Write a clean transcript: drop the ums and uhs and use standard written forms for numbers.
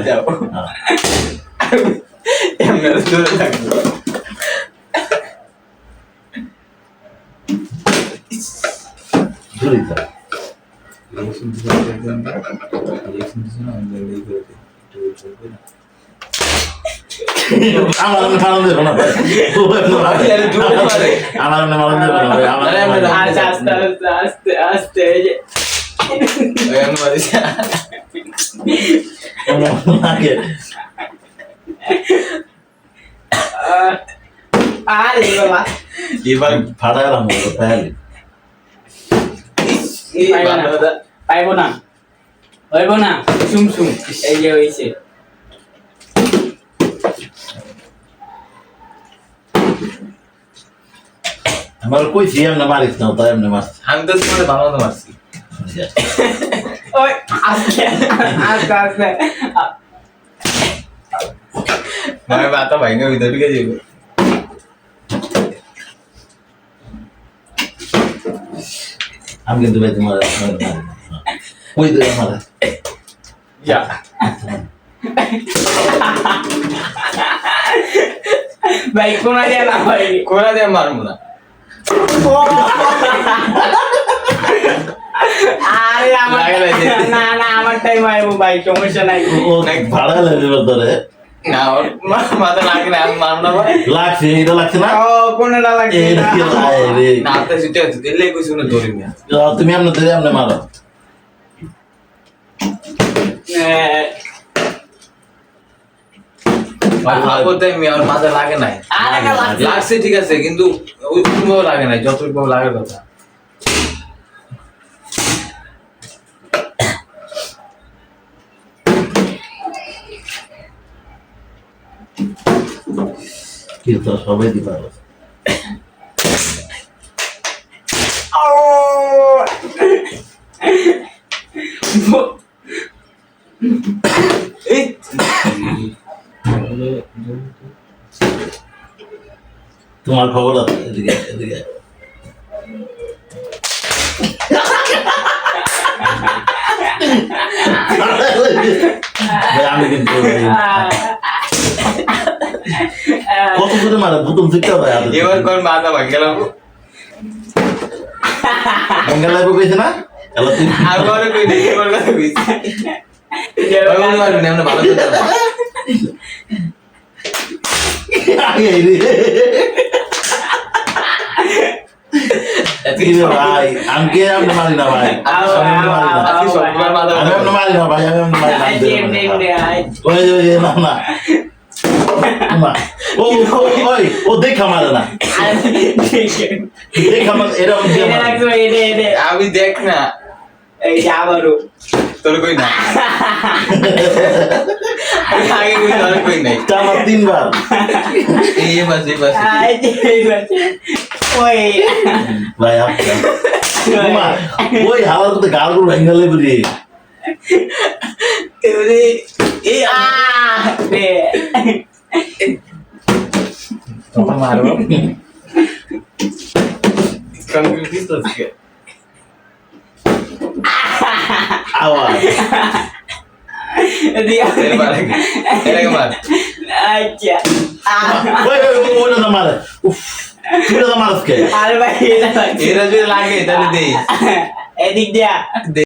যাও এমনি দূরে থাকবো দূরে থাক আমার মারণ দেবো না ভাই আমার মারণ দেবো না ভাই আমার আস্তে আস্তে আস্তে আস্তে এই যে লাগে আরে বাবা এবার ফাটা গেলাম তাহলে পাইবো না হইব না শুম শুম এই যে হইছে আমার কইছি এমনি মারিস না তাই এমনি মারছি আমি তো তোমার বাংলা মারছি ওই আস্তে আস্তে আস্তে মানে বাতা ভাইঙ্গা ভিতরে ঢুকে যাবে আমি কিন্তু ভাই তোমার ওই তো আমার যা ভাই কোনা দিয়ে না ভাই কোনা দিয়ে মারবো না আরে আমার না না আমার টাইম আইবো ভাই সমস্যা নাই ও ভাড়া লাগে ধরে না মাথা লাগে না আমি মারবো না ভাই লাগছে এটা লাগছে না ও কোনটা লাগছে এটা কি লাগে রে না আপনার সিটে আছে দিলে কিছু না ধরি না তুমি এমনি ধরে এমনি মারো ভাবতে আমি আমার মাথা লাগে নাই লাগছে ঠিক আছে কিন্তু ওই ভাবে লাগে নাই যতটুকু লাগার কথা কি তো সবাই দিবা তোমার খবর আছে এদিকে এদিকে আমি কিন্তু কত করে মারে প্রথম থেকে ভাই এবার কোন মাথা ভাঙ গেলাম বেঙ্গল লাইভ কইছে না এলা তুই আবার কই দেখি এবার কথা কইছি ওই বন্ধু মারবি না আমরা ভালো করে আগে ভাই আমি কে আপনি মারি না ভাই আপনি সববার মাথা আমি আপনি মারি না ভাই আমি আপনি মারি না ওই ওই না না ও ওই ও দেখা মারে না দেখা মারে এরকম দিয়ে মারে আমি দেখ না এই যে আবারও তোর কই না আগে কই তোর কই নাই আমার তিনবার এই বাস ওই ভাই আপনি ওই হালার তো গালগুলো ভেঙে লেবে রে এবারে এই রে তোমার মারবো কংক্রিট তো আছে আওয়াজ দিয়া এর মার আচ্ছা ওই ওই না মারে উফ তুই না মারস কে আরে ভাই এরা যদি লাগে তাহলে দেই এদিক দিয়া